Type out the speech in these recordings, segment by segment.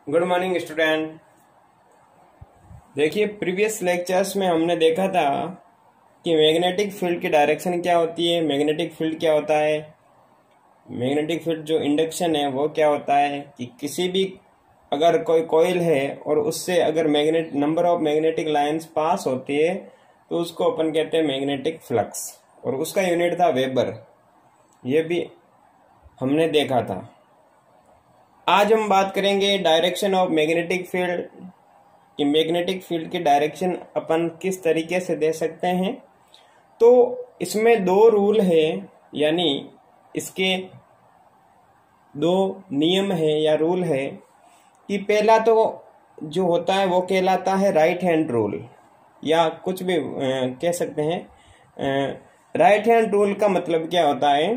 Good morning student. देखिए, previous lectures में हमने देखा था कि मैग्नेटिक फील्ड की डायरेक्शन क्या होती है, मैग्नेटिक फील्ड क्या होता है, मैग्नेटिक फील्ड जो इंडक्शन है वो क्या होता है कि किसी भी अगर कोई कॉइल है और उससे अगर number of magnetic lines pass होती है तो उसको अपन कहते हैं मैग्नेटिक फ्लक्स, और उसका यूनिट था वेबर। ये भी हमने देखा था। आज हम बात करेंगे डायरेक्शन ऑफ मैग्नेटिक फील्ड कि मैग्नेटिक फील्ड की डायरेक्शन अपन किस तरीके से दे सकते हैं। तो इसमें दो रूल है, यानी इसके दो नियम है या रूल है कि पहला तो जो होता है वो कहलाता है राइट हैंड रूल, या कुछ भी कह सकते हैं। राइट हैंड रूल का मतलब क्या होता है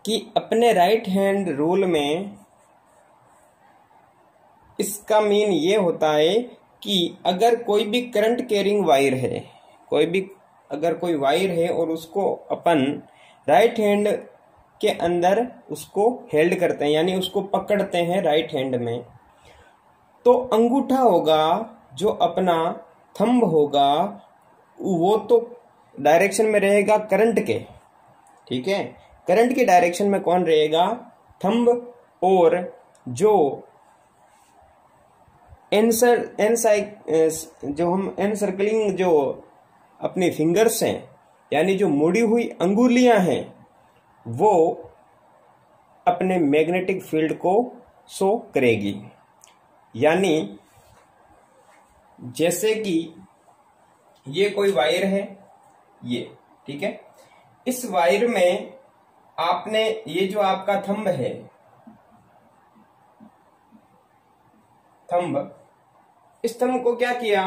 कि अपने राइट हैंड रूल में इसका मीन ये होता है कि अगर कोई भी करंट कैरिंग वायर है, अगर कोई वायर है और उसको अपन राइट हैंड के अंदर उसको हेल्ड करते हैं, यानी उसको पकड़ते हैं राइट हैंड में, तो अंगूठा होगा जो अपना थंब होगा वो तो डायरेक्शन में रहेगा करंट के, ठीक है। करंट की डायरेक्शन में कौन रहेगा? थंब। और जो एनसर्कलिंग जो अपनी फिंगर्स हैं, यानी जो मुड़ी हुई अंगुलियां हैं, वो अपने मैग्नेटिक फील्ड को शो करेगी। यानी जैसे कि ये कोई वायर है, ये ठीक है, इस वायर में आपने ये जो आपका थंब है, थंब, इस थंब को क्या किया?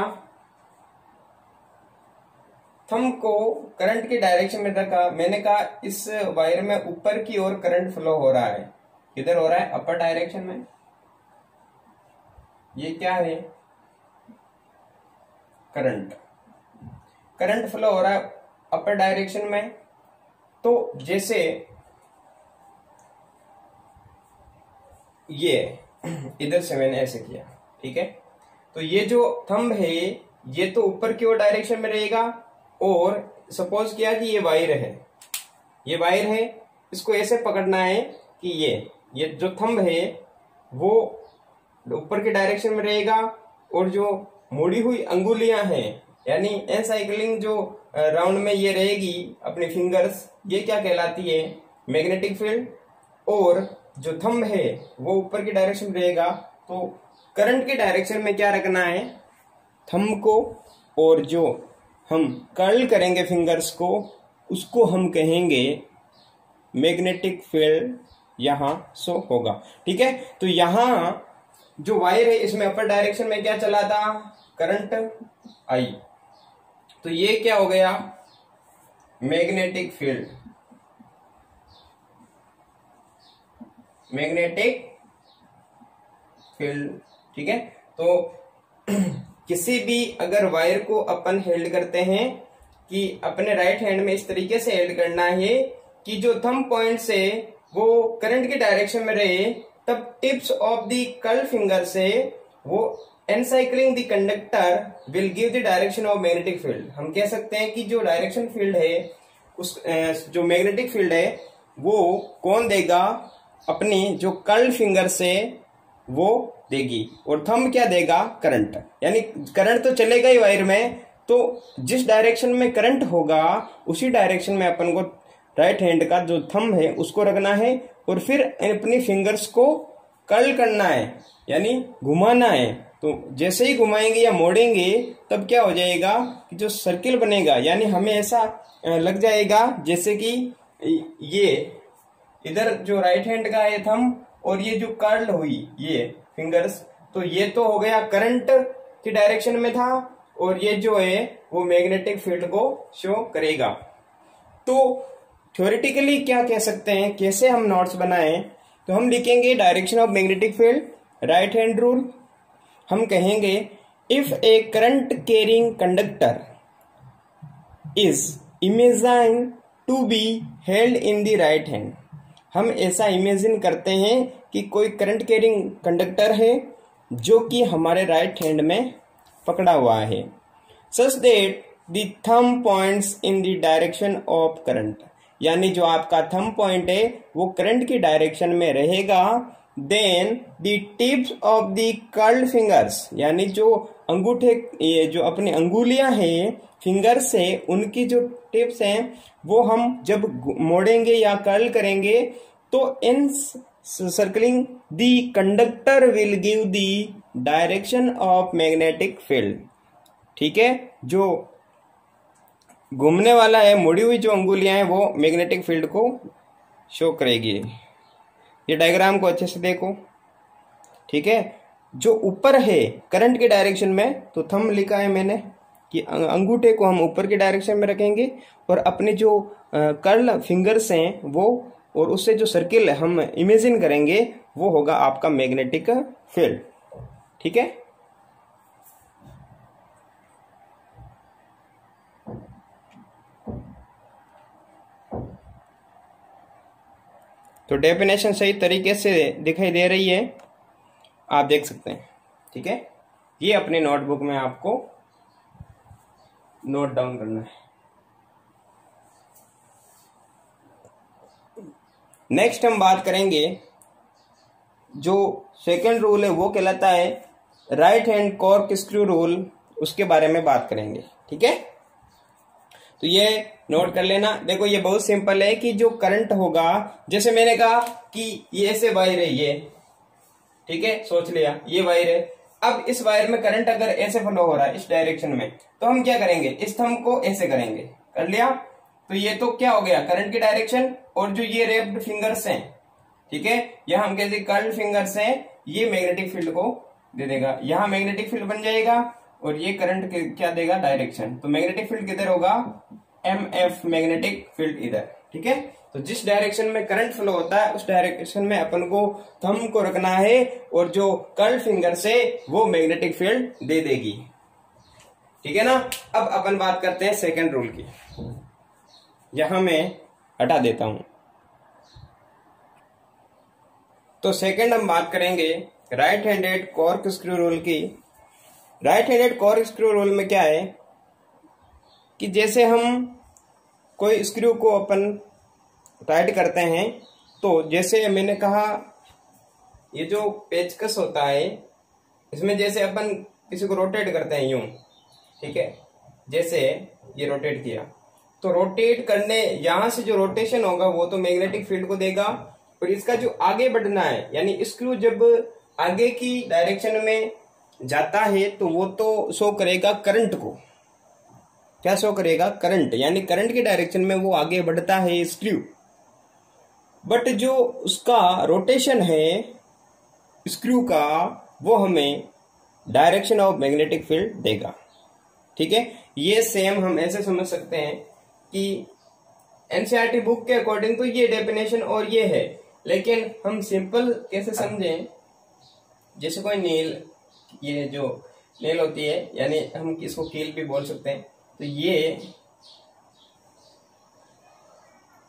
थंब को करंट की डायरेक्शन में रखा। मैंने कहा इस वायर में ऊपर की ओर करंट फ्लो हो रहा है। किधर हो रहा है? अपर डायरेक्शन में। ये क्या है? करंट फ्लो हो रहा है अपर डायरेक्शन में। तो जैसे ये इधर से मैंने ऐसे किया, ठीक है, तो ये जो थंब है ये तो ऊपर की ओर डायरेक्शन में रहेगा। और सपोज किया कि ये वायर है, इसको ऐसे पकड़ना है कि ये जो थंब है वो ऊपर की डायरेक्शन में रहेगा, और जो मुड़ी हुई अंगुलियां हैं, यानी एनसाइक्लिंग जो राउंड में ये रहेगी अपनी फिंगर्स, ये क्या कहलाती है? Magnetic field. और जो थंब है वो ऊपर की डायरेक्शन में रहेगा। तो करंट की डायरेक्शन में क्या रखना है? थंब को, और जो हम कर्ल करेंगे फिंगर्स को, उसको हम कहेंगे मैग्नेटिक फील्ड, यहां शो होगा, ठीक है। तो यहां जो वायर है इसमें अपर डायरेक्शन में क्या चला था? Current I. तो ये क्या हो गया? Magnetic field. ठीक है। तो किसी भी अगर वायर को अपन हेल्ड करते हैं कि अपने राइट हैंड में इस तरीके से हेल्ड करना है कि जो थंब पॉइंट से वो करंट की डायरेक्शन में रहे, तब tips of the curl finger से वो encircling the conductor will give the direction of magnetic field. हम कह सकते हैं कि जो डायरेक्शन फील्ड है उस जो मैग्नेटिक फील्ड है वो कौन देगा? अपनी जो कर्ल फिंगर से वो देगी। और थंब क्या देगा? करंट। यानी करंट तो चलेगा ही वायर में, तो जिस डायरेक्शन में करंट होगा उसी डायरेक्शन में अपन को राइट हैंड का जो थंब है उसको रखना है, और फिर अपनी फिंगर्स को कर्ल करना है, यानी घुमाना है। तो जैसे ही घुमाएंगे या मोड़ेंगे तब क्या हो जाएगा कि जो सर्किल बनेगा, यानी हमें ऐसा लग जाएगा जैसे कि ये इधर जो राइट हैंड का है थंब, और ये जो कर्ल हुई ये फिंगर्स, तो ये तो हो गया करंट की डायरेक्शन में था, और ये जो है वो मैग्नेटिक फील्ड को शो करेगा। तो थ्योरेटिकली क्या कह सकते हैं, कैसे हम नोट्स बनाएं? तो हम लिखेंगे direction of magnetic field, right hand rule. हम कहेंगे if a current carrying conductor is imagine to be held in the right hand. हम ऐसा इमेजिन करते हैं कि कोई करंट कैरिंग कंडक्टर है जो कि हमारे राइट हैंड में पकड़ा हुआ है, such that the thumb points in the direction of current, यानी जो आपका थंब पॉइंट है वो करंट की डायरेक्शन में रहेगा। Then the tips of the curled fingers, यानी जो अंगूठे, ये जो अपनी अंगुलियां हैं फिंगर्स से, उनकी जो टिप्स हैं वो हम जब मोड़ेंगे या कर्ल करेंगे तो encircling the conductor will give the direction of magnetic field. ठीक है, जो घूमने वाला है, मुड़ी हुई जो अंगुलियां हैं वो मैग्नेटिक फील्ड को शो करेगी। ये डायग्राम को अच्छे से देखो। ठीक है, जो ऊपर है करंट के डायरेक्शन में, तो थंब लिखा है मैंने कि अंगूठे को हम ऊपर की डायरेक्शन में रखेंगे और अपने जो कर्ल फिंगर्स हैं वो, और उससे जो सर्किल हम इमेजिन करेंगे वो होगा आपका मैग्नेटिक फील्ड। ठीक है, तो डेफिनेशन सही तरीके से दिखाई दे रही है, आप देख सकते हैं। ठीक है, ये अपने नोटबुक में आपको नोट डाउन करना है। नेक्स्ट हम बात करेंगे, जो सेकंड रूल है वो कहलाता है right hand cork screw rule, उसके बारे में बात करेंगे। ठीक है, तो ये नोट कर लेना। देखो ये बहुत सिंपल है कि जो करंट होगा, जैसे मैंने कहा कि ये ऐसे वायर है ये, ठीक है, सोच लिया ये वायर है। अब इस वायर में करंट अगर ऐसे फ्लो हो रहा है इस डायरेक्शन में, तो हम क्या करेंगे, इस थंब को ऐसे करेंगे, कर लिया, तो ये तो क्या हो गया करंट की डायरेक्शन। और जो ये रेप्ड फिंगर्स हैं, ठीक है, यहाँ हम कहते कर्ल्ड फिंगर्स हैं, ये मैग्नेटिक फील्ड को दे देगा, यहाँ मैग्नेटिक फील्ड बन जाएगा और ये करंट क्या देगा, डायरेक्शन। तो मैग्नेटिक फील्ड किधर होगा, MF मैग्नेटिक फील्ड इधर। ठीक है, तो जिस डायरेक्शन में करंट फ्लो होता है उस डायरेक्शन में अपन को थंब को रखना है और जो कर्ल फिंगर से वो मैग्नेटिक फील्ड दे देगी। ठीक है ना। अब अपन बात करते हैं सेकंड रूल की, यहां मैं हटा देता हूं। तो सेकंड हम बात करेंगे right handed corkscrew rule की। Right handed corkscrew rule में क्या है कि जैसे हम कोई स्क्रू को अपन टाइट करते हैं, तो जैसे मैंने कहा ये जो पेचकस होता है इसमें जैसे अपन किसी को रोटेट करते हैं यूं, ठीक है, जैसे ये रोटेट किया तो रोटेट करने यहां से जो रोटेशन होगा वो तो मैग्नेटिक फील्ड को देगा, और इसका जो आगे बढ़ना है यानी स्क्रू जब आगे की डायरेक्शन में जाता है तो वो तो शो करेगा करंट को। क्या शो करेगा, करंट, यानी करंट की डायरेक्शन में वो आगे बढ़ता है स्क्रू। बट जो उसका रोटेशन है स्क्रू का वो हमें डायरेक्शन ऑफ मैग्नेटिक फील्ड देगा। ठीक है, ये सेम हम ऐसे समझ सकते हैं कि एनसीईआरटी बुक के अकॉर्डिंग तो ये डेफिनेशन और ये है, लेकिन हम सिंपल कैसे समझें, जैसे कोई नील, ये जो नील होती है यानी हम इसको कील भी बोल सकते हैं, तो ये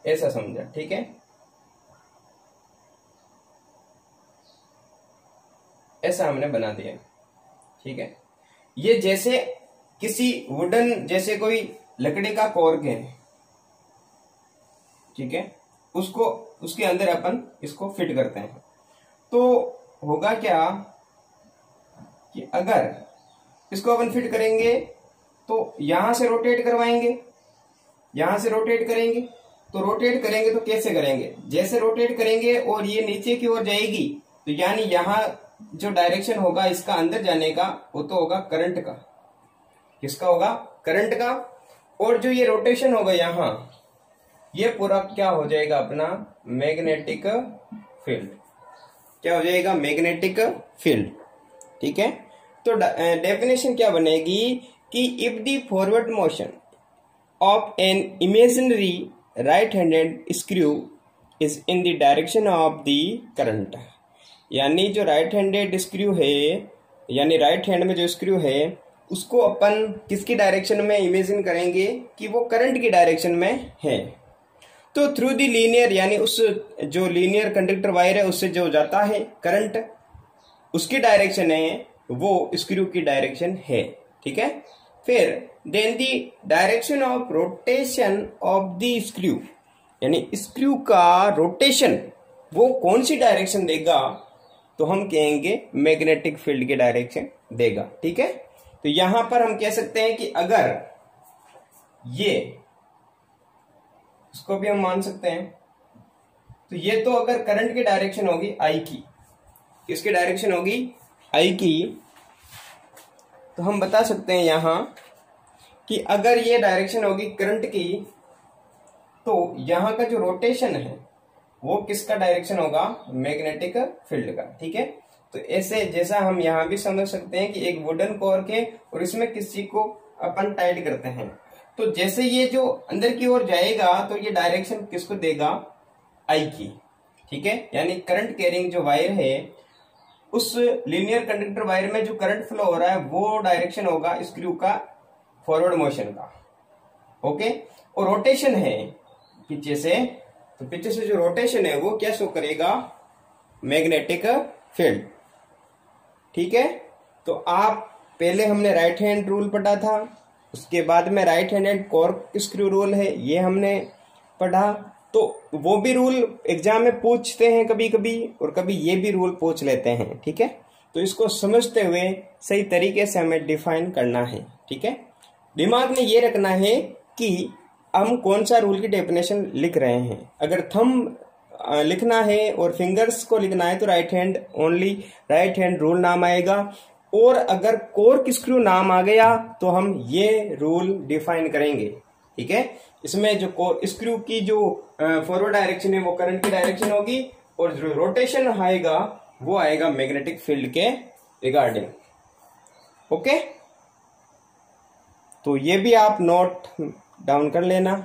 ऐसा समझा। ठीक है, ऐसा हमने बना दिया। ठीक है, ये जैसे किसी वुडन, जैसे कोई लकड़ी का कॉर्क है, ठीक है, उसको उसके अंदर अपन इसको फिट करते हैं, तो होगा क्या कि अगर इसको अपन फिट करेंगे तो यहां से रोटेट करवाएंगे, यहां से रोटेट करेंगे, तो रोटेट करेंगे तो कैसे करेंगे, जैसे रोटेट करेंगे और ये नीचे की ओर जाएगी, तो यानी यहां जो डायरेक्शन होगा इसका अंदर जाने का वो तो होगा करंट का। किसका होगा, करंट का। और जो ये रोटेशन होगा यहां, ये पूरा क्या हो जाएगा अपना मैग्नेटिक फील्ड। क्या हो जाएगा, मैग्नेटिक फील्ड। ठीक है, तो डेफिनेशन क्या बनेगी कि if the forward motion of an imaginary right handed screw is in the direction of the current, यानी जो राइट हैंडेड स्क्रू है यानी राइट हैंड में जो स्क्रू है उसको अपन किसकी डायरेक्शन में इमेजिन करेंगे कि वो करंट की डायरेक्शन में है, तो थ्रू दी लीनियर, यानी उस जो लीनियर कंडक्टर वायर है उससे जो जाता है करंट, उसकी डायरेक्शन है वो स्क्रू की डायरेक्शन है। ठीक है, फिर then the direction of rotation of the screw, यानी स्क्रू का रोटेशन वो कौन सी डायरेक्शन देगा, तो हम कहेंगे मैग्नेटिक फील्ड की डायरेक्शन देगा। ठीक है, तो यहां पर हम कह सकते हैं कि अगर ये, इसको भी हम मान सकते हैं, तो ये तो अगर करंट की डायरेक्शन होगी आई की, इसकी डायरेक्शन होगी आई की, तो हम बता सकते हैं यहां कि अगर ये डायरेक्शन होगी करंट की, तो यहां का जो रोटेशन है वो किसका डायरेक्शन होगा, मैग्नेटिक फील्ड का। ठीक है, तो ऐसे जैसा हम यहां भी समझ सकते हैं कि एक वुडन कोर के और इसमें किसी को अपन टाइट करते हैं, तो जैसे ये जो अंदर की ओर जाएगा तो ये डायरेक्शन किसको देगा, आई की। ठीक है, यानी करंट कैरिंग जो वायर है उस लीनियर कंडक्टर वायर में जो करंट फ्लो हो रहा है वो डायरेक्शन होगा स्क्रू का फॉरवर्ड मोशन का। ओके, और रोटेशन है पीछे से, तो पीछे से जो रोटेशन है वो क्या शो करेगा, मैग्नेटिक फील्ड। ठीक है, तो आप पहले हमने राइट हैंड रूल पढ़ा था, उसके बाद में right handed corkscrew rule है ये हमने पढ़ा, तो वो भी रूल एग्जाम में पूछते हैं कभी कभी, और कभी ये भी रूल पूछ लेते हैं। ठीक है, तो इसको समझते हुए सही तरीके से हमें डिफाइन करना है। ठीक है, दिमाग में ये रखना है कि हम कौन सा रूल की डेफिनेशन लिख रहे हैं। अगर थंब लिखना है और फिंगर्स को लिखना है तो right hand only right hand rule नाम आएगा, और अगर कॉर्क स्क्रू नाम आ गया तो हम ये रूल डिफाइन करेंगे। ठीक है, इसमें जो स्क्रू की जो फॉरवर्ड डायरेक्शन है वो करंट की डायरेक्शन होगी, और जो रोटेशन आएगा वो आएगा मैग्नेटिक फील्ड के रिगार्डिंग। ओके, तो ये भी आप नोट डाउन कर लेना।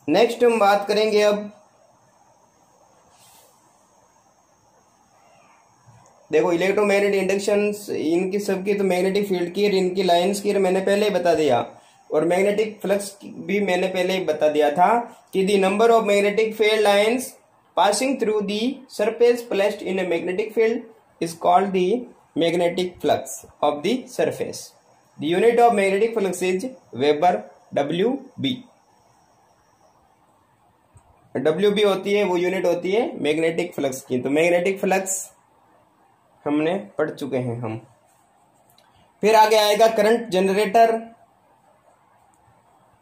नेक्स्ट हम बात करेंगे अब, देखो इलेक्ट्रोमैग्नेटिक इंडक्शंस इनकी सबकी तो मैग्नेटिक फील्ड की, इनकी लाइंस की मैंने पहले ही बता दिया, और मैग्नेटिक फ्लक्स भी मैंने पहले ही बता दिया था कि the number of magnetic field lines passing through the surface placed in a magnetic field is called the magnetic flux of the surface. The unit of magnetic flux is weber, WB। WB होती है वो unit होती है magnetic flux की। तो magnetic flux हमने पढ़ चुके हैं हम। फिर आगे आएगा करंट जनरेटर।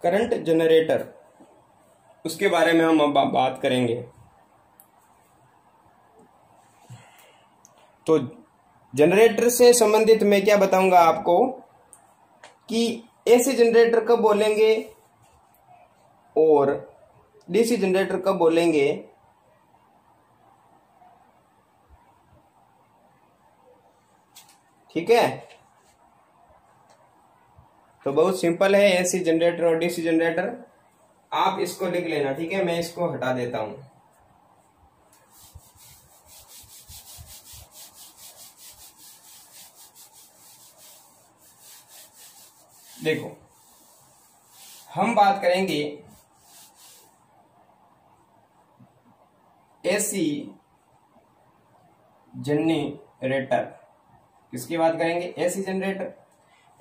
करंट जनरेटर उसके बारे में हम अब बात करेंगे। तो जनरेटर से संबंधित मैं क्या बताऊंगा आपको कि एसी जनरेटर कब बोलेंगे और डीसी जनरेटर कब बोलेंगे। ठीक है, तो बहुत सिंपल है एसी जनरेटर और डीसी जनरेटर, आप इसको लिख लेना। ठीक है, मैं इसको हटा देता हूं। देखो हम बात करेंगे एसी जनरेटर, किसकी बात करेंगे, एसी जनरेटर।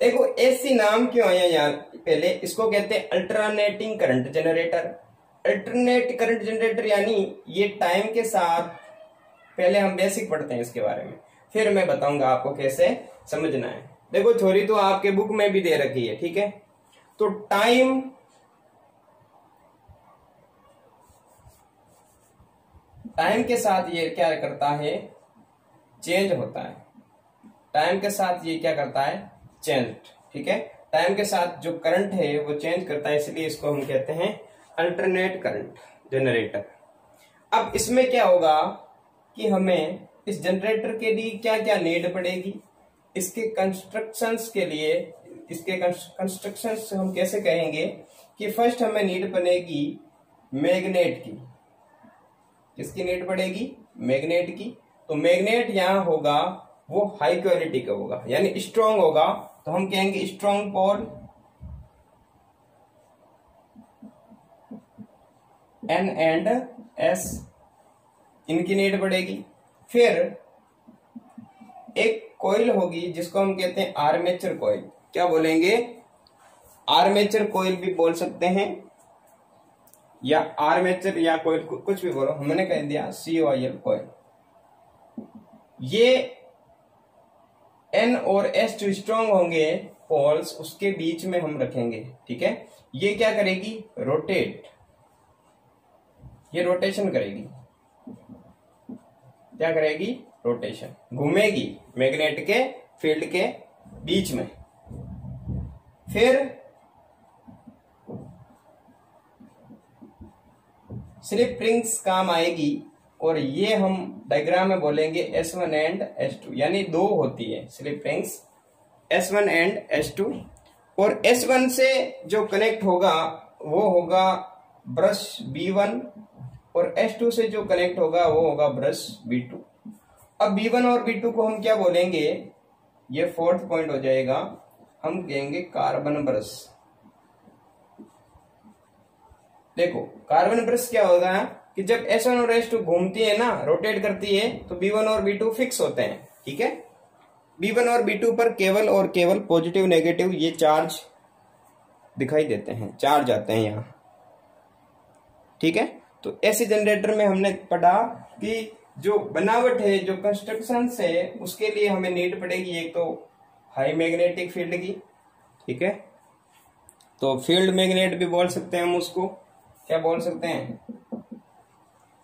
देखो एसी नाम क्यों आया यार, पहले इसको कहते हैं alternating current generator. Alternate current generator यानी ये टाइम के साथ, पहले हम बेसिक पढ़ते हैं इसके बारे में, फिर मैं बताऊंगा आपको कैसे समझना है। देखो थ्योरी तो आपके बुक में भी दे रखी है। ठीक है, तो टाइम के साथ ये क्या करता है, चेंज होता है। टाइम के साथ ये क्या करता है, चेंज। ठीक है, टाइम के साथ जो करंट है वो चेंज करता है, इसलिए इसको हम कहते हैं अल्टरनेट करंट जनरेटर। अब इसमें क्या होगा कि हमें इस जनरेटर के लिए क्या क्या नीड पड़ेगी, इसके कंस्ट्रक्शंस के लिए, इसके कंस्ट्रक्शंस हम कैसे कहेंगे कि फर्स्ट हमें नीड बनेगी मैग्नेट की। किसकी नीड पड़ेगी, मैग्नेट की। तो मैग्नेट यहां होगा वो हाई क्वालिटी का होगा, यानी स्ट्रांग होगा, तो हम कहेंगे strong pole N and S, इनकी नीड पड़ेगी। फिर एक कॉइल होगी जिसको हम कहते हैं आर्मेचर कॉइल। क्या बोलेंगे? आर्मेचर कॉइल भी बोल सकते हैं, या आर्मेचर या कॉइल, कुछ भी बोलो, हमने कह दिया COIL कॉइल। ये N और S जो स्ट्रॉन्ग होंगे पोल्स, उसके बीच में हम रखेंगे। ठीक है, ये क्या करेगी? रोटेट, ये रोटेशन करेगी। क्या करेगी? रोटेशन, घूमेगी मैग्नेट के फील्ड के बीच में। फिर स्लिप रिंग्स काम आएगी, और ये हम डायग्राम में बोलेंगे S1 एंड S2, यानी दो होती है slip rings, S1 and S2। और S1 से जो कनेक्ट होगा वो होगा ब्रश B1, और S2 से जो कनेक्ट होगा वो होगा ब्रश B2। अब B1 और B2 को हम क्या बोलेंगे? ये फोर्थ पॉइंट हो जाएगा, हम कहेंगे कार्बन ब्रश। देखो कार्बन ब्रश क्या होगा कि जब S1 और S2 घूमती है ना, रोटेट करती है, तो B1 और B2 फिक्स होते हैं। ठीक है, B1 और B2 पर केवल और केवल पॉजिटिव नेगेटिव ये चार्ज दिखाई देते हैं, चार्ज आते हैं यहाँ। ठीक है, तो ऐसे जनरेटर में हमने पढ़ा कि जो बनावट है, जो कंस्ट्रक्शन है, उसके लिए हमें नीड पड़ेगी एक तो हाई मैग्नेटिक फील्ड की। ठीक है, तो फील्ड मैग्नेट भी बोल सकते हैं हम उसको। क्या बोल सकते हैं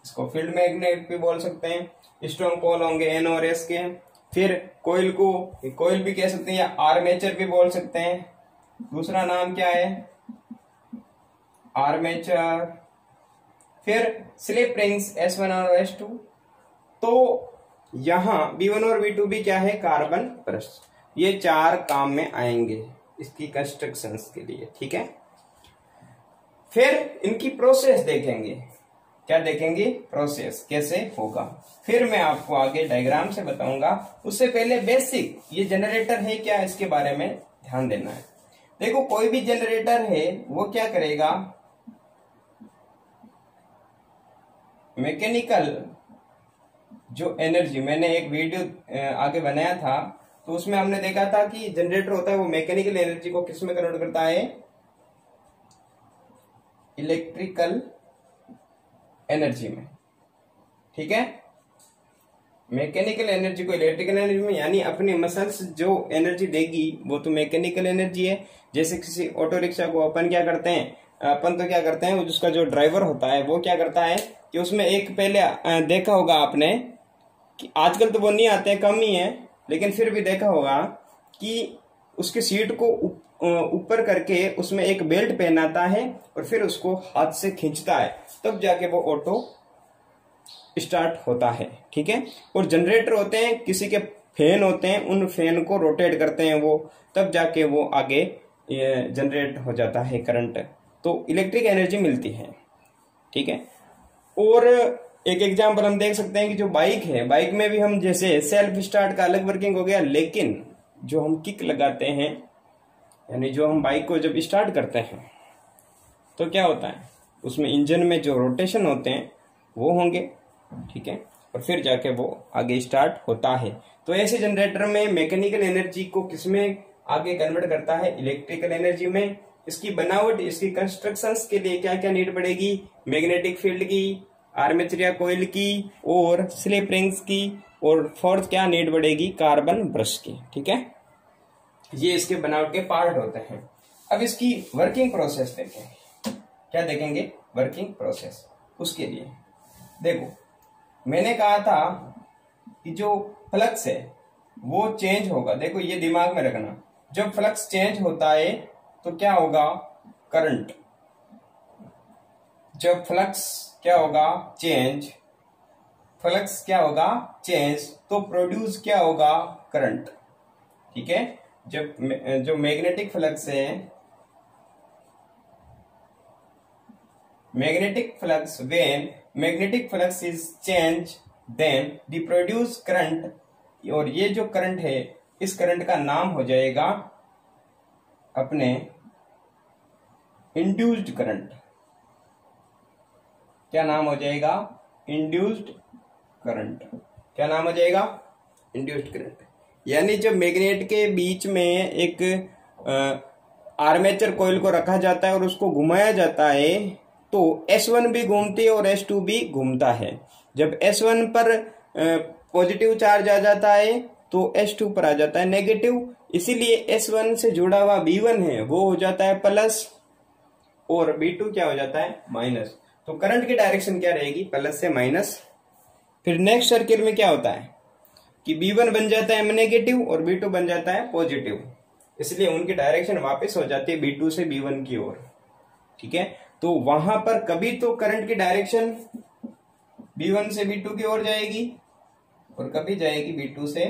इसको? फील्ड मैग्नेट भी बोल सकते हैं। स्ट्रॉन्ग पोल होंगे N और S के। फिर कोयल को कोयल भी कह सकते हैं, या आर्मेचर भी बोल सकते हैं। दूसरा नाम क्या है? आर्मेचर। फिर स्लिप रिंग्स S1 और S2। तो यहां B1 और B2 भी क्या है? Carbon brush. ये चार काम में आएंगे इसकी कंस्ट्रक्शंस के लिए। ठीक है, फिर इनकी प्रोसेस देखेंगे। क्या देखेंगे? प्रोसेस कैसे होगा। फिर मैं आपको आगे डायग्राम से बताऊंगा। उससे पहले बेसिक ये जनरेटर है क्या, इसके बारे में ध्यान देना है। देखो कोई भी जनरेटर है वो क्या करेगा? मैकेनिकल जो एनर्जी, मैंने एक वीडियो आगे बनाया था, तो उसमें हमने देखा था कि जनरेटर होता है वो मैकेनिकल एनर्जी को किस में कन्वर्ट करता है? इलेक्ट्रिकल एनर्जी में। ठीक है, मैकेनिकल एनर्जी को इलेक्ट्रिकल एनर्जी में, यानी अपनी मसल्स जो एनर्जी देगी वो तो मैकेनिकल एनर्जी है। जैसे किसी ऑटो रिक्शा को अपन क्या करते हैं, अपन तो क्या करते हैं, उसका जो ड्राइवर होता है वो क्या करता है कि उसमें एक पहले देखा होगा आपने कि आजकल तो वो नहीं आते हैं, कम ही है, लेकिन फिर भी देखा होगा कि उसकी सीट को ऊपर करके उसमें एक बेल्ट पहनाता है और फिर उसको हाथ से खींचता है, तब जाके वो ऑटो स्टार्ट होता है। ठीक है, और जनरेटर होते हैं, किसी के फैन होते हैं, उन फैन को रोटेट करते हैं वो, तब जाके वो आगे जनरेट हो जाता है करंट, तो इलेक्ट्रिक एनर्जी मिलती है। ठीक है, और एक एग्जांपल हम देख सकते हैं कि जो बाइक है, बाइक में भी हम जैसे सेल्फ स्टार्ट का अलग वर्किंग हो गया, लेकिन जो हम किक लगाते हैं, यानी जो हम बाइक को जब स्टार्ट करते हैं तो क्या होता है, उसमें इंजन में जो रोटेशन होते हैं वो होंगे। ठीक है, और फिर जाके वो आगे स्टार्ट होता है। तो ऐसे जनरेटर में मैकेनिकल एनर्जी को किसमें आगे कन्वर्ट करता है? इलेक्ट्रिकल एनर्जी में। इसकी बनावट, इसकी कंस्ट्रक्शंस के लिए क्या क्या नीड पड़ेगी? मैग्नेटिक फील्ड की, आर्मेचर या कोयल की, और स्लिप रिंग्स की, और फोर्थ क्या नीड पड़ेगी? कार्बन ब्रश की। ठीक है, ये इसके बनावट के पार्ट होते हैं। अब इसकी वर्किंग प्रोसेस देखेंगे। क्या देखेंगे? Working process. उसके लिए देखो, मैंने कहा था कि जो फ्लक्स है वो चेंज होगा। देखो ये दिमाग में रखना, जब फ्लक्स चेंज होता है तो क्या होगा? करंट। जब फ्लक्स क्या होगा? चेंज। फ्लक्स क्या होगा? चेंज, तो प्रोड्यूस क्या होगा? करंट। ठीक है, जब जो मैग्नेटिक फ्लक्स है, magnetic flux, when magnetic flux is change then the produce current, और ये जो करंट है इस करंट का नाम हो जाएगा अपने इंड्यूस्ड करंट। क्या नाम हो जाएगा? Induced current. क्या नाम हो जाएगा? Induced current. यानी जब मैग्नेट के बीच में एक आर्मेचर कॉइल को रखा जाता है और उसको घुमाया जाता है तो S1 भी घूमती है और S2 भी घूमता है। जब S1 पर पॉजिटिव चार्ज आ जाता है तो S2 पर आ जाता है नेगेटिव, इसीलिए S1 से जुड़ा हुआ B1 है वो हो जाता है प्लस और B2 क्या हो जाता है? माइनस। तो करंट की डायरेक्शन क्या रहेगी? प्लस से माइनस। फिर नेक्स्ट सर्किल में क्या होता है कि B1 बन जाता है नेगेटिव और B2 बन जाता है पॉजिटिव, इसलिए उनकी डायरेक्शन वापस हो जाती है B2 से B1 की ओर। ठीक है, तो वहां पर कभी तो करंट की डायरेक्शन B1 से B2 की ओर जाएगी और कभी जाएगी B2 से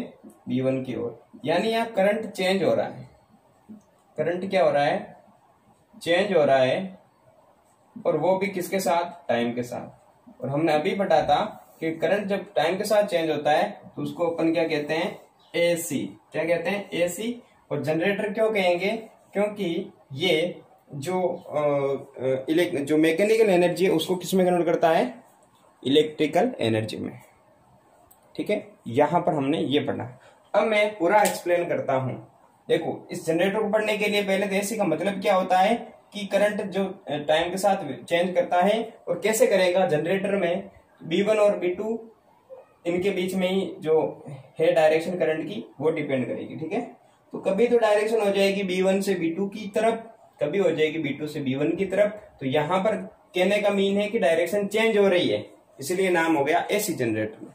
B1 की ओर। यानी यहाँ करंट चेंज हो रहा है। करंट क्या हो रहा है? चेंज हो रहा है, और वो भी किसके साथ? टाइम के साथ। और हमने अभी पढ़ा था कि करंट जब टाइम के साथ चेंज होता है तो उसको अपन क्या कहते हैं? AC। क्या कहते हैं? AC। और जनरेटर क्यों कहेंगे? क्योंकि ये जो मैकेनिकल एनर्जी है उसको किस में कन्वर्ट करता है? इलेक्ट्रिकल एनर्जी में। ठीक है, यहां पर हमने ये पढ़ा। अब मैं पूरा एक्सप्लेन करता हूं। देखो, इस जनरेटर को पढ़ने के लिए पहले तो एसी का मतलब क्या होता है कि करंट जो टाइम के साथ चेंज करता है, और कैसे करेगा? जनरेटर में B1 और B2 इनके बीच में ही जो है डायरेक्शन करंट की वो डिपेंड करेगी। ठीक है, तो कभी तो डायरेक्शन हो जाएगी B1 से B2 की तरफ, कभी हो जाएगी B2 से B1 की तरफ। तो यहां पर कहने का मीन है कि डायरेक्शन चेंज हो रही है, इसलिए नाम हो गया एसी जनरेटर।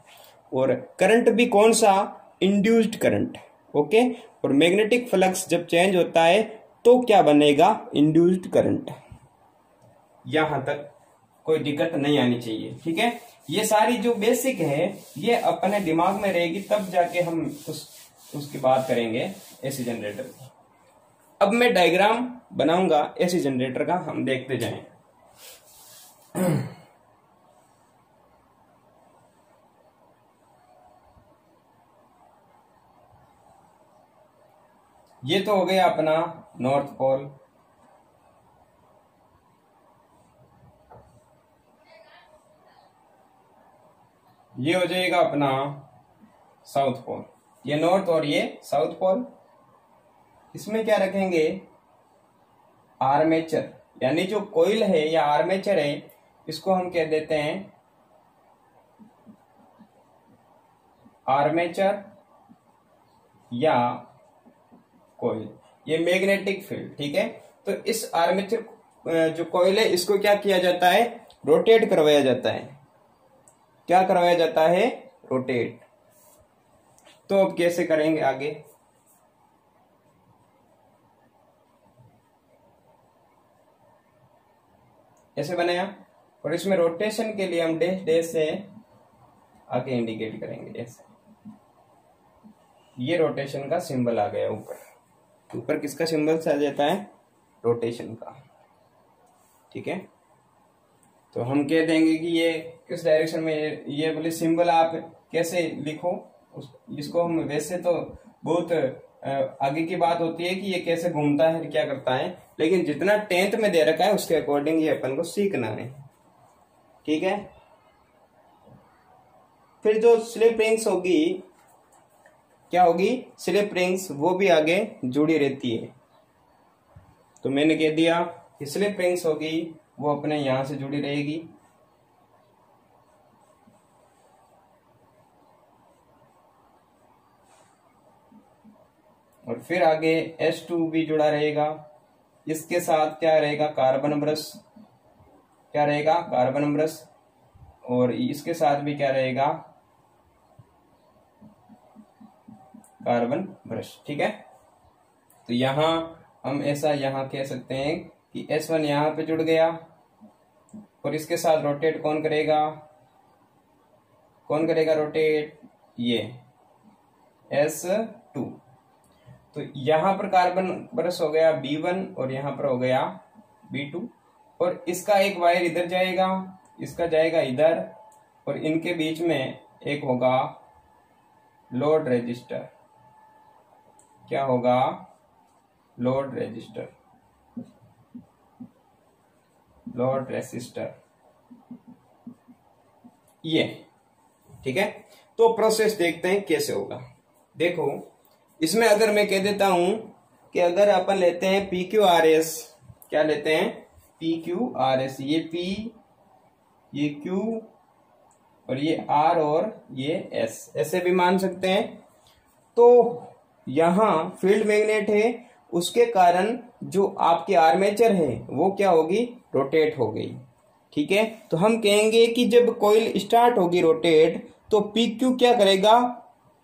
और करंट भी कौन सा? Induced current. ओके, और मैग्नेटिक फ्लक्स जब चेंज होता है तो क्या बनेगा? Induced current. यहां तक कोई दिक्कत नहीं आनी चाहिए। ठीक है, ये सारी जो बेसिक है ये अपने दिमाग में रहेगी, तब जाके हम उसकी बात करेंगे एसी जनरेटर की। अब मैं डायग्राम बनाऊंगा एसी जनरेटर का, हम देखते जाएं। ये तो हो गया अपना नॉर्थ पोल, ये हो जाएगा अपना साउथ पोल। ये नॉर्थ और ये साउथ पोल। इसमें क्या रखेंगे? आर्मेचर, यानी जो कोइल है या आर्मेचर है इसको हम कह देते हैं आर्मेचर या कोइल। ये मैग्नेटिक फील्ड। ठीक है, तो इस आर्मेचर जो कोइल है इसको क्या किया जाता है? रोटेट करवाया जाता है। क्या करवाया जाता है? रोटेट। तो अब कैसे करेंगे आगे? ऐसे बनाया, और इसमें रोटेशन के लिए हम डैश डैश से आगे इंडिकेट करेंगे। ऐसे ये रोटेशन का सिंबल आ गया ऊपर। ऊपर किसका सिंबल से आ जाता है? रोटेशन का। ठीक है, तो हम कह देंगे कि ये किस डायरेक्शन में, ये बोले सिंबल आप कैसे लिखो इसको। हम वैसे तो बहुत आगे की बात होती है कि ये कैसे घूमता है, क्या करता है, लेकिन जितना 10th में दे रखा है उसके अकॉर्डिंग ये अपन को सीखना है। ठीक है, फिर जो स्लिप रिंग्स होगी, क्या होगी? स्लिप रिंग्स, वो भी आगे जुड़ी रहती है। तो मैंने कह दिया कि स्लिप रिंग्स होगी वो अपने यहां से जुड़ी रहेगी। और फिर आगे S2 भी जुड़ा रहेगा। इसके साथ क्या रहेगा? Carbon brush. क्या रहेगा? Carbon brush. और इसके साथ भी क्या रहेगा? Carbon brush. ठीक है, तो यहां हम ऐसा यहां कह सकते हैं कि S1 यहां पे जुड़ गया, और इसके साथ रोटेट कौन करेगा? कौन करेगा रोटेट? ये S2। तो यहां पर कार्बन ब्रश हो गया B1 और यहां पर हो गया B2, और इसका एक वायर इधर जाएगा, इसका जाएगा इधर, और इनके बीच में एक होगा लोड रेजिस्टर। क्या होगा? Load resistor, load resistor. ये, ठीक है। तो प्रोसेस देखते हैं कैसे होगा। देखो इसमें अगर मैं कह देता हूं कि अगर अपन लेते हैं PQRS, क्या लेते हैं PQRS, ये P, ये Q और ये R और ये S, ऐसे भी मान सकते हैं। तो यहां फील्ड मैग्नेट है, उसके कारण जो आपकी आर्मेचर है वो क्या होगी, रोटेट हो गई, ठीक है। तो हम कहेंगे कि जब कॉइल स्टार्ट होगी रोटेट तो PQ क्या करेगा,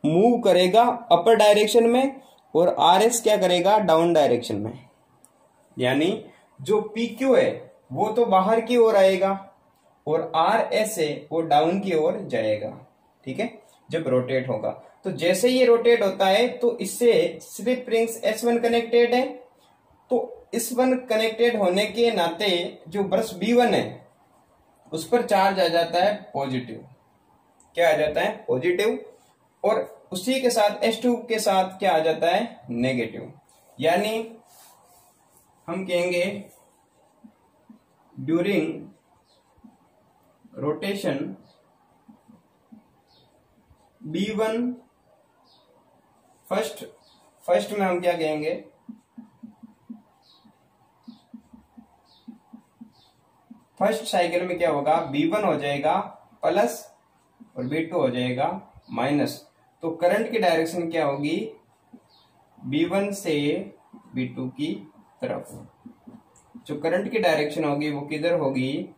मूव करेगा अपर डायरेक्शन में, और RS क्या करेगा, डाउन डायरेक्शन में। यानी जो PQ है वो तो बाहर की ओर आएगा और RS है वो डाउन की ओर जाएगा, ठीक है, जब रोटेट होगा। तो जैसे ये रोटेट होता है तो इससे स्लिप रिंग्स S1 कनेक्टेड है, तो S1 कनेक्टेड होने के नाते जो ब्रश B1 है उस पर चार्ज आ जाता है पॉजिटिव, क्या आ जाता है, पॉजिटिव, और उसी के साथ S2 के साथ क्या आ जाता है, नेगेटिव। यानी हम कहेंगे ड्यूरिंग रोटेशन B1 फर्स्ट में हम क्या कहेंगे, फर्स्ट साइकिल में क्या होगा, B1 हो जाएगा प्लस और B2 हो जाएगा माइनस। तो करंट की डायरेक्शन क्या होगी, B1 से B2 की तरफ। जो करंट की डायरेक्शन होगी वो किधर होगी,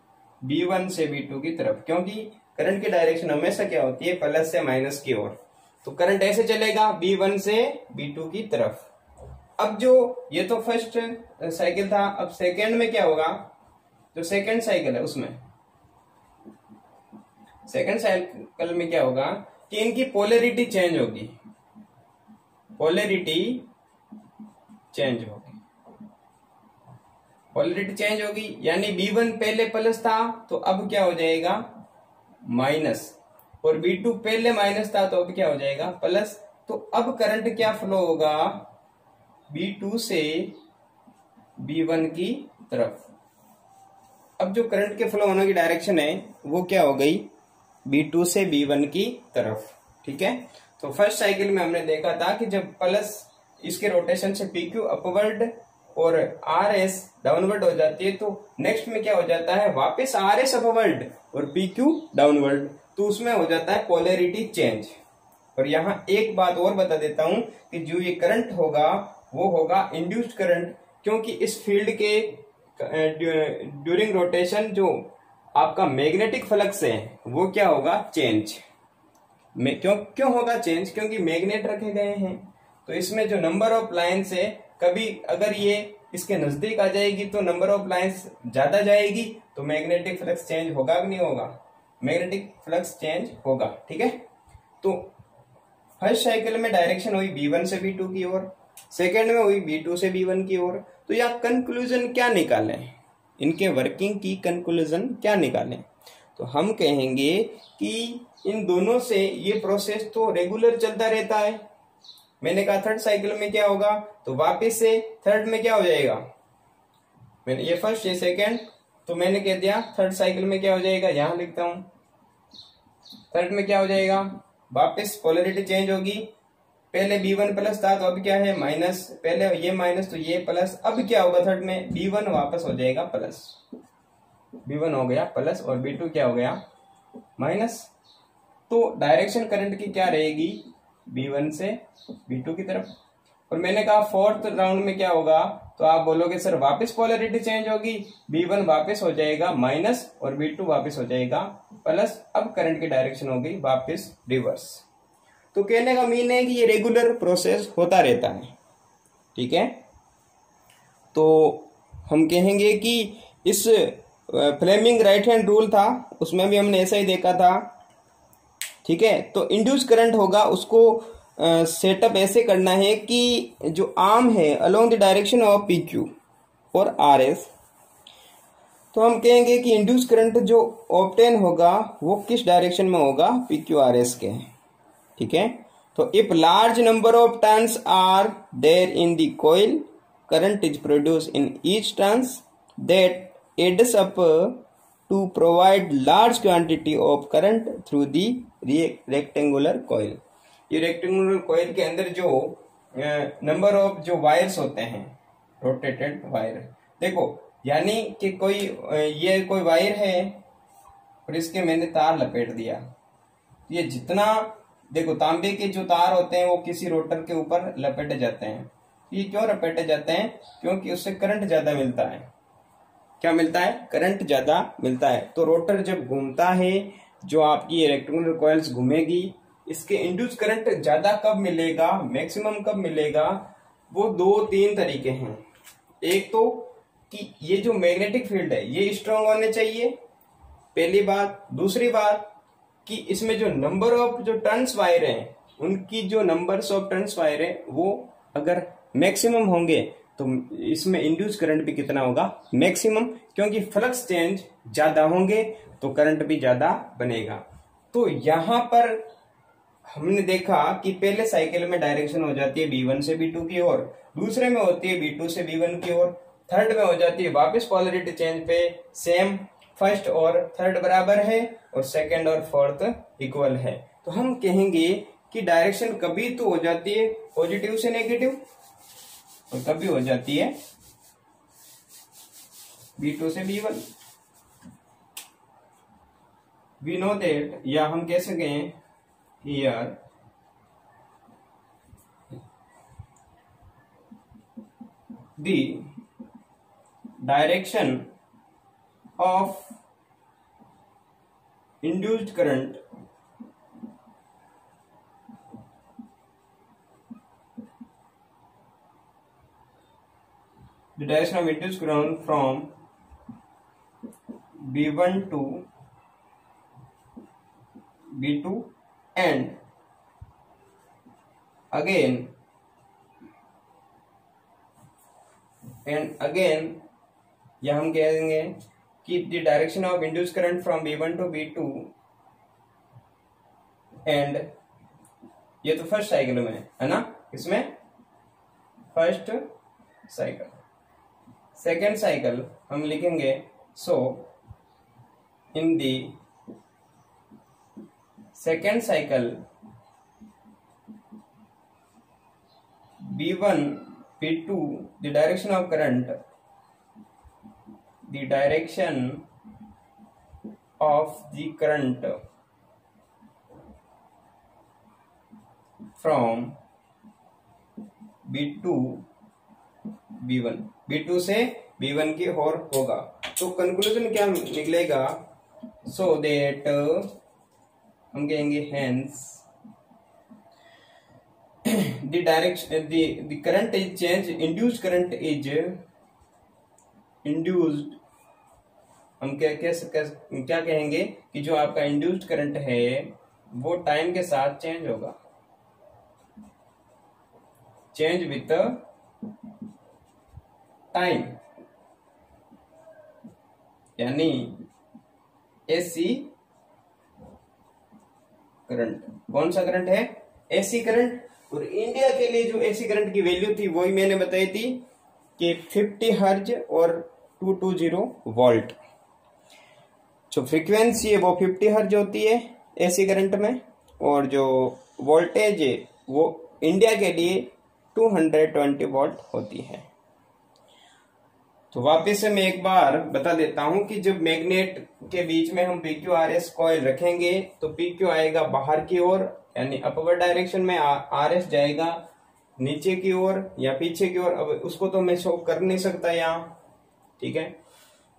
B1 से B2 की तरफ, क्योंकि करंट की डायरेक्शन हमेशा क्या होती है, प्लस से माइनस की ओर। तो करंट ऐसे चलेगा B1 से B2 की तरफ। अब जो ये तो फर्स्ट साइकिल था, अब सेकेंड में क्या होगा, जो सेकेंड साइकिल है उसमें, सेकेंड साइकिल में क्या होगा कि इनकी पोलैरिटी चेंज होगी, पोलैरिटी चेंज होगी, पोलैरिटी चेंज होगी। यानी B1 पहले प्लस था तो अब क्या हो जाएगा, माइनस, और B2 पहले माइनस था तो अब क्या हो जाएगा, प्लस। तो अब करंट क्या फ्लो होगा, B2 से B1 की तरफ। अब जो करंट के फ्लो होने की डायरेक्शन है वो क्या हो गई, B2 से B1 की तरफ, ठीक है। तो फर्स्ट साइकिल में हमने देखा था कि जब प्लस इसके रोटेशन से PQ अपवर्ड और RS डाउनवर्ड हो जाती है, तो नेक्स्ट में क्या हो जाता है, वापस RS अपवर्ड और PQ डाउनवर्ड, तो उसमें हो जाता है पोलैरिटी चेंज। और यहाँ एक बात और बता देता हूं कि जो ये करंट होगा वो होगा इंड्यूस्ड करंट, क्योंकि इस फील्ड के ड्यूरिंग रोटेशन जो आपका मैग्नेटिक फ्लक्स है वो क्या होगा, चेंज। क्यों होगा चेंज, क्योंकि मैग्नेट रखे गए हैं। तो इसमें जो नंबर ऑफ लाइन्स है, कभी अगर ये इसके नजदीक आ जाएगी तो नंबर ऑफ लाइन्स ज्यादा जाएगी, तो मैग्नेटिक फ्लक्स चेंज होगा कि नहीं होगा, मैग्नेटिक फ्लक्स चेंज होगा, ठीक है। तो फर्स्ट साइकिल में डायरेक्शन हुई B1 से B2 की ओर, सेकेंड में हुई B2 से B1 की ओर। तो यह कंक्लूजन क्या निकालें, इनके वर्किंग की कंक्लूजन क्या निकालें, तो हम कहेंगे कि इन दोनों से ये प्रोसेस तो रेगुलर चलता रहता है। मैंने कहा थर्ड साइकिल में क्या होगा, तो वापस से थर्ड में क्या हो जाएगा, मैंने ये फर्स्ट ये सेकेंड, तो मैंने कह दिया थर्ड साइकिल में क्या हो जाएगा, यहां लिखता हूं, थर्ड में क्या हो जाएगा, वापस पोलैरिटी चेंज होगी। पहले B1 प्लस था तो अब क्या है, माइनस, पहले ये माइनस तो ये प्लस। अब क्या होगा थर्ड में, B1 वापस हो जाएगा प्लस, B1 हो गया प्लस और B2 क्या हो गया, माइनस। तो डायरेक्शन करंट की क्या रहेगी, B1 से B2 की तरफ। और मैंने कहा फोर्थ राउंड में क्या होगा, तो आप बोलोगे सर वापस पोलैरिटी चेंज होगी, B1 वापस हो जाएगा माइनस और B2 वापस हो जाएगा प्लस। अब करंट की डायरेक्शन होगी वापस रिवर्स। तो कहने का मीन है कि ये रेगुलर प्रोसेस होता रहता है, ठीक है। तो हम कहेंगे कि इस फ्लेमिंग राइट हैंड रूल था उसमें भी हमने ऐसा ही देखा था, ठीक है। तो इंड्यूस करंट होगा उसको सेटअप ऐसे करना है कि जो आर्म है along the direction of PQ और RS, तो हम कहेंगे कि इंड्यूस करंट जो ऑब्टेन होगा वो किस डायरेक्शन में होगा, PQ RS के, ठीक है। तो if large number of turns are there in the coil, current is produce in each turns that adds up to provide large quantity of current through the rectangular coil. ये rectangular coil के अंदर जो number of जो wires होते हैं, rotated wire, देखो यानी कि ये कोई वायर है और इसके मैंने तार लपेट दिया, ये जितना, देखो तांबे के जो तार होते हैं वो किसी रोटर के ऊपर लपेटे जाते हैं। ये क्यों लपेटे जाते हैं? क्योंकि उससे करंट ज्यादा मिलता है। क्या मिलता है? करंट ज्यादा मिलता है। तो रोटर जब घूमता है, जो आपकी रेक्टेंगुलर कॉइल्स घूमेगी, इसके इंड्यूस करंट ज्यादा कब मिलेगा, मैक्सिमम कब मिलेगा, वो 2-3 तरीके हैं। एक तो कि ये जो मैग्नेटिक फील्ड है ये स्ट्रांग होने चाहिए, पहली बात। दूसरी बात कि इसमें जो नंबर ऑफ जो टर्न्स वायर हैं, उनकी जो नंबर्स ऑफ टर्न्स वायर है वो अगर मैक्सिमम होंगे तो इसमें इंड्यूस करंट भी कितना होगा, मैक्सिमम, क्योंकि फ्लक्स चेंज ज्यादा होंगे तो करंट भी ज्यादा बनेगा। तो यहां पर हमने देखा कि पहले साइकिल में डायरेक्शन हो जाती है B1 से B2 की ओर, दूसरे में होती है B2 से B1 की ओर, थर्ड में हो जाती है वापस पोलरिटी चेंज पे सेम, फर्स्ट और थर्ड बराबर है और सेकंड और फोर्थ इक्वल है। तो हम कहेंगे कि डायरेक्शन कभी तो हो जाती है पॉजिटिव से नेगेटिव और कभी हो जाती है B2 से B1। वी नो दैट, या हम कह सकें here the direction of induced current the direction of induced current from B1 to B2 and again या हम कह देंगे कि the direction of induced current from B1 to B2 and ये तो फर्स्ट साइकिल में है ना, इसमें फर्स्ट साइकिल। सेकेंड साइकिल हम लिखेंगे so in the second cycle B1 B2 the direction of current, the direction of the current from B2 B1 B2 से B1 की ओर होगा। तो कंक्लूजन क्या निकलेगा, सो दैट हम कहेंगे hence the direction the current is changed, induced current is induced, हम क्या कहेंगे कि जो आपका इंड्यूस्ड करंट है वो टाइम के साथ चेंज होगा, चेंज विथ टाइम, यानी एसी करंट। कौन सा करंट है? AC current. और इंडिया के लिए जो एसी करंट की वैल्यू थी वही मैंने बताई थी कि 50 हर्ज और 220 वोल्ट। जो फ्रीक्वेंसी है वो 50 हर्ज होती है एसी करंट में, और जो वोल्टेज है वो इंडिया के लिए 220 वोल्ट होती है। तो वापस से मैं एक बार बता देता हूं कि जब मैग्नेट के बीच में हम PQRS कॉइल रखेंगे तो PQ आएगा बाहर की ओर, यानी अपवर्ड डायरेक्शन में, RS जाएगा नीचे की ओर या पीछे की ओर। अब उसको तो मैं शो कर नहीं सकता यहाँ, ठीक है।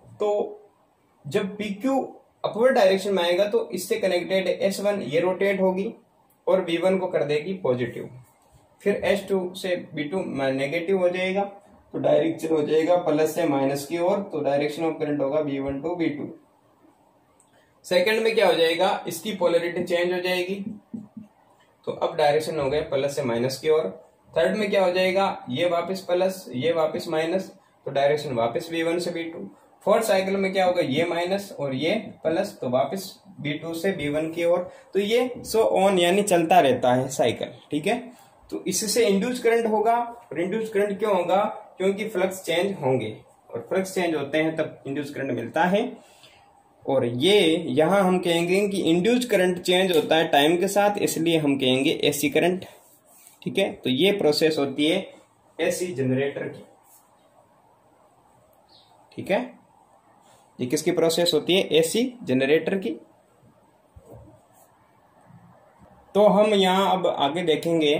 तो जब PQ अपवर्ड डायरेक्शन में आएगा तो इससे कनेक्टेड S1 ये रोटेट होगी और B1 को कर देगी पॉजिटिव, फिर S2 से B2 नेगेटिव हो जाएगा, तो डायरेक्शन हो जाएगा प्लस से माइनस की ओर। तो डायरेक्शन ऑफ करंट होगा B1 टू B2। सेकंड में क्या हो जाएगा, इसकी पोलरिटी चेंज हो जाएगी, तो अब डायरेक्शन हो गया प्लस से माइनस की ओर। थर्ड में क्या हो जाएगा, ये वापस प्लस ये वापस माइनस, तो डायरेक्शन वापस B1 से B2। फोर्थ साइकिल में क्या होगा, ये माइनस और ये प्लस, तो वापस B2 से B1 की ओर। तो ये सो ऑन यानी चलता रहता है साइकिल, ठीक है। तो इससे इंड्यूस करंट होगा, और इंड्यूस करंट क्यों होगा, क्योंकि फ्लक्स चेंज होंगे, और फ्लक्स चेंज होते हैं तब इंड्यूस करंट मिलता है। और ये यहां हम कहेंगे कि इंड्यूस करंट चेंज होता है टाइम के साथ, इसलिए हम कहेंगे एसी करंट। ठीक है, तो ये प्रोसेस होती है एसी जनरेटर की। ठीक है, ये किसकी प्रोसेस होती है? एसी जनरेटर की। तो हम यहां अब आगे देखेंगे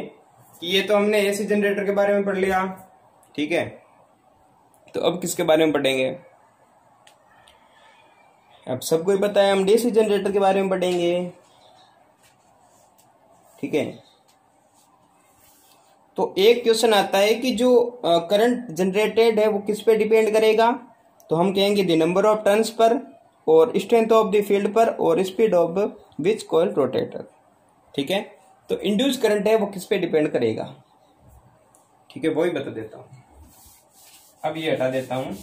कि ये तो हमने एसी जनरेटर के बारे में पढ़ लिया। ठीक है, तो अब किसके बारे में पढ़ेंगे? अब सबको ही पता है, हम डीसी जनरेटर के बारे में पढ़ेंगे। ठीक है, तो एक क्वेश्चन आता है कि जो करंट जनरेटेड है वो किस पे डिपेंड करेगा? तो हम कहेंगे the number of turns per, और स्ट्रेंथ ऑफ द फील्ड पर, और speed of which coil rotator. ठीक है, तो इंड्यूस करंट है वो किस पे डिपेंड करेगा? ठीक है, वो ही बता देता हूं। अब ये हटा देता हूं,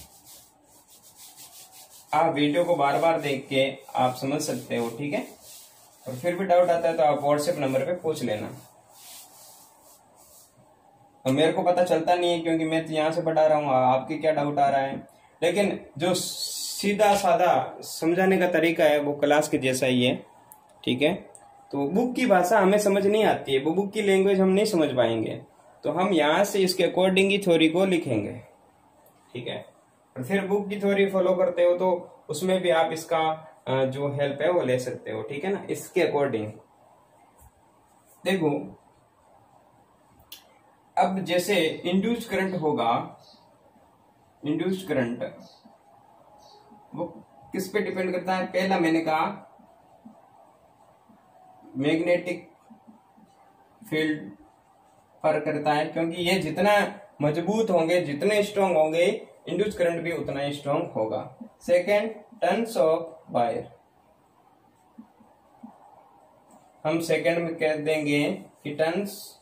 आप वीडियो को बार बार देख के आप समझ सकते हो। ठीक है, और फिर भी डाउट आता है तो आप व्हाट्सएप नंबर पे पूछ लेना। और मेरे को पता चलता नहीं है क्योंकि मैं तो यहां से पढ़ा रहा हूँ, आपके क्या डाउट आ रहा है। लेकिन जो सीधा साधा समझाने का तरीका है वो क्लास के जैसा ही है। ठीक है, तो बुक की भाषा हमें समझ नहीं आती है, वो बुक की लैंग्वेज हम नहीं समझ पाएंगे, तो हम यहाँ से इसके अकॉर्डिंग ही थ्योरी को लिखेंगे। ठीक है, और फिर बुक की थ्योरी फॉलो करते हो तो उसमें भी आप इसका जो हेल्प है वो ले सकते हो। ठीक है ना, इसके अकॉर्डिंग देखो। अब जैसे इंड्यूस करंट होगा, इंड्यूस करंट वो किस पे डिपेंड करता है? पहला मैंने कहा मैग्नेटिक फील्ड पर करता है, क्योंकि ये जितना मजबूत होंगे, जितने स्ट्रांग होंगे, इंड्यूस करंट भी उतना ही स्ट्रांग होगा। सेकेंड, टर्न्स ऑफ वायर, हम सेकेंड में कह देंगे कि turns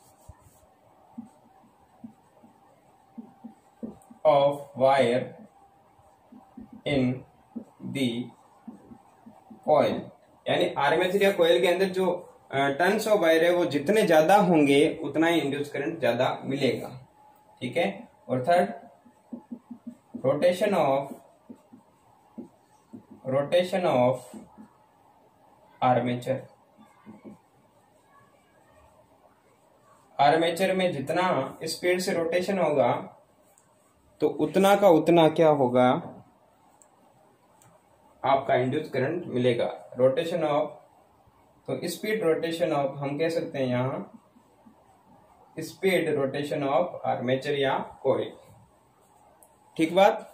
of wire in the coil, यानी आर्मेचर या कॉइल के अंदर जो टर्न्स ऑफ वायर है वो जितने ज्यादा होंगे उतना ही इंड्यूस करंट ज्यादा मिलेगा। ठीक है, और third, rotation of armature, armature में जितना स्पीड से रोटेशन होगा तो उतना का उतना क्या होगा, आपका इंड्यूस करंट मिलेगा। रोटेशन ऑफ, तो स्पीड रोटेशन ऑफ हम कह सकते हैं यहां स्पीड रोटेशन ऑफ आर्मेचर या कॉइल। ठीक बात।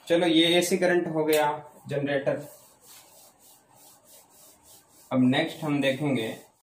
चलो, ये एसी करंट हो गया जनरेटर। अब नेक्स्ट हम देखेंगे